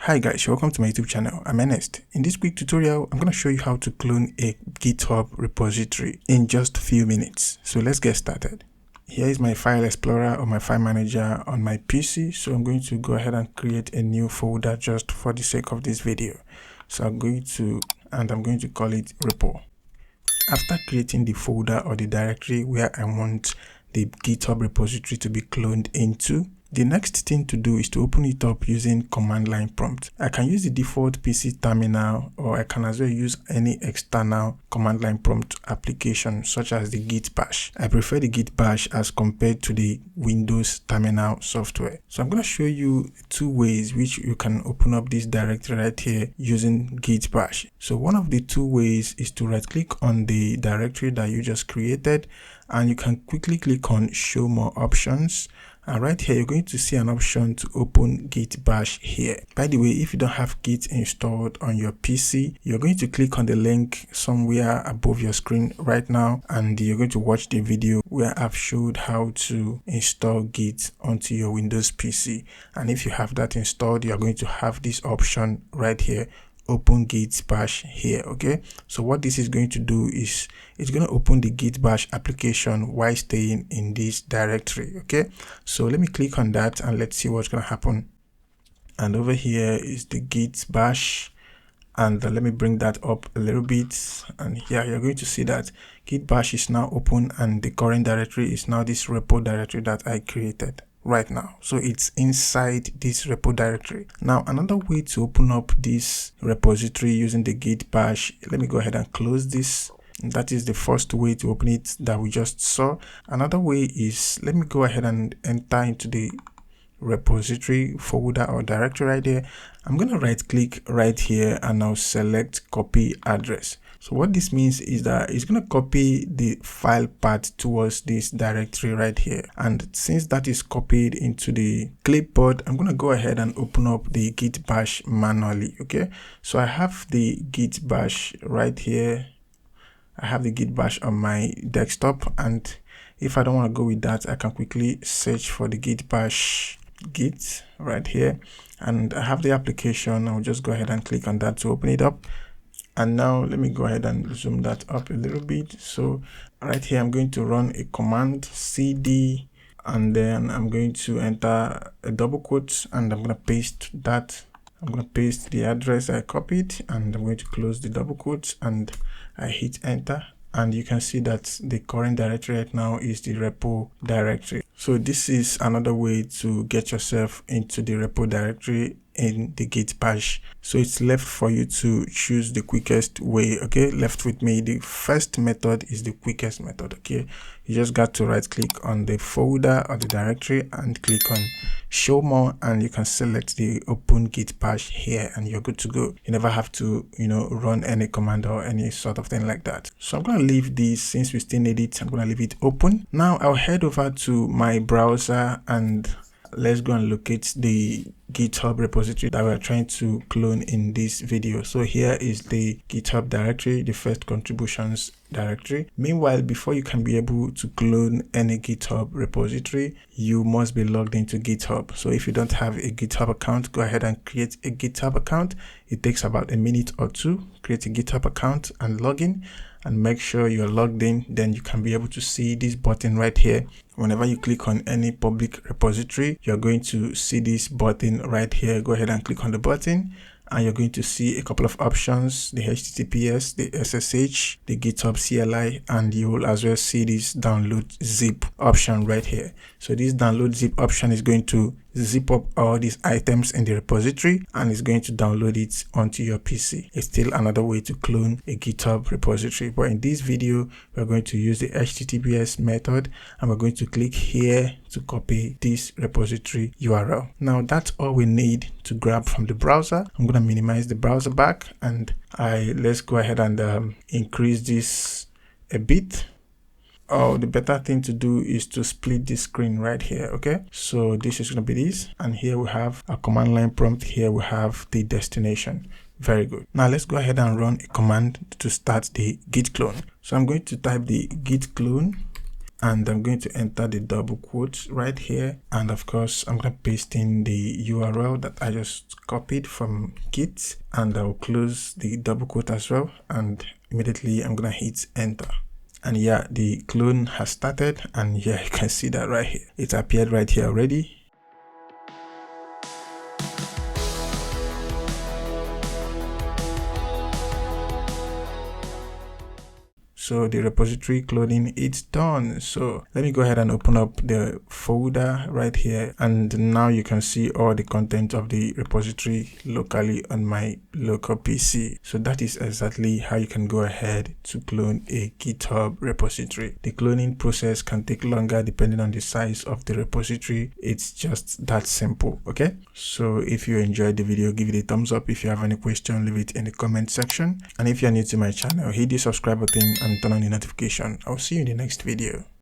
Hi guys, welcome to my YouTube channel. I'm Ernest. In this quick tutorial, I'm going to show you how to clone a GitHub repository in just a few minutes. So let's get started. Here is my file explorer or my file manager on my PC. So I'm going to go ahead and create a new folder just for the sake of this video. So I'm going to call it repo. After creating the folder or the directory where I want the GitHub repository to be cloned into, the next thing to do is to open it up using command line prompt. I can use the default PC terminal, or I can as well use any external command line prompt application such as the Git bash. I prefer the Git bash as compared to the Windows terminal software. So I'm going to show you two ways which you can open up this directory right here using Git bash. So one of the two ways is to right click on the directory that you just created, and you can quickly click on show more options. And right here, you're going to see an option to open Git bash here. By the way, if you don't have Git installed on your PC, you're going to click on the link somewhere above your screen right now, and you're going to watch the video where I've showed how to install Git onto your Windows PC. And if you have that installed, you're going to have this option right here, open Git bash here. Okay, so what this is going to do is it's going to open the Git bash application while staying in this directory. Okay, so let me click on that and let's see what's going to happen. And over here is the Git bash, and let me bring that up a little bit, and here you're going to see that Git bash is now open, and the current directory is now this repo directory that I created right now. So it's inside this repo directory. Now another way to open up this repository using the Git bash, let me go ahead and close this. That is the first way to open it that we just saw. Another way is, let me go ahead and enter into the repository folder or directory right there. I'm going to right click right here and now select copy address. So what this means is that it's going to copy the file path towards this directory right here. And since that is copied into the clipboard, I'm going to go ahead and open up the Git bash manually. Okay, so I have the Git bash right here. I have the Git bash on my desktop, and if I don't want to go with that, I can quickly search for the Git bash Git right here, and I have the application. I'll just go ahead and click on that to open it up. And now let me go ahead and zoom that up a little bit. So right here, I'm going to run a command cd, and then I'm going to enter a double quote, and I'm going to paste that. I'm going to paste the address I copied, and I'm going to close the double quotes, and I hit enter. And you can see that the current directory right now is the repo directory. So this is another way to get yourself into the repo directory in the Git bash. So it's left for you to choose the quickest way. Okay, left with me. The first method is the quickest method. Okay, you just got to right click on the folder or the directory and click on show more, and you can select the open Git bash here, and you're good to go. You never have to, run any command or any sort of thing like that. So I'm going to leave this, since we still need it, I'm going to leave it open. Now I'll head over to my browser and let's go and locate the GitHub repository that we're trying to clone in this video. So here is the GitHub directory, the first contributions directory. Meanwhile, before you can be able to clone any GitHub repository, you must be logged into GitHub. So if you don't have a GitHub account, go ahead and create a GitHub account. It takes about a minute or two. Create a GitHub account and log in, and make sure you're logged in. Then you can be able to see this button right here. Whenever you click on any public repository, you're going to see this button right here. Go ahead and click on the button, and you're going to see a couple of options: the HTTPS, the SSH, the GitHub CLI, and you will as well see this download zip option right here. So this download zip option is going to zip up all these items in the repository, and it's going to download it onto your PC. It's still another way to clone a GitHub repository, but in this video we're going to use the HTTPS method, and we're going to click here to copy this repository URL. Now that's all we need to grab from the browser. I'm going to minimize the browser back, and let's go ahead and increase this a bit. Oh, the better thing to do is to split this screen right here. Okay, so this is going to be this, and here we have a command line prompt. Here we have the destination. Very good. Now let's go ahead and run a command to start the git clone. So I'm going to type the git clone, and I'm going to enter the double quotes right here, and of course I'm going to paste in the URL that I just copied from Git, and I'll close the double quote as well, and immediately I'm going to hit enter. And yeah, the clone has started, and yeah, you can see that right here. It appeared right here already. So the repository cloning, it's done. So let me go ahead and open up the folder right here. And now you can see all the content of the repository locally on my local PC. So that is exactly how you can go ahead to clone a GitHub repository. The cloning process can take longer depending on the size of the repository. It's just that simple. Okay. So if you enjoyed the video, give it a thumbs up. If you have any question, leave it in the comment section. And if you're new to my channel, hit the subscribe button and turn on the notification. I'll see you in the next video.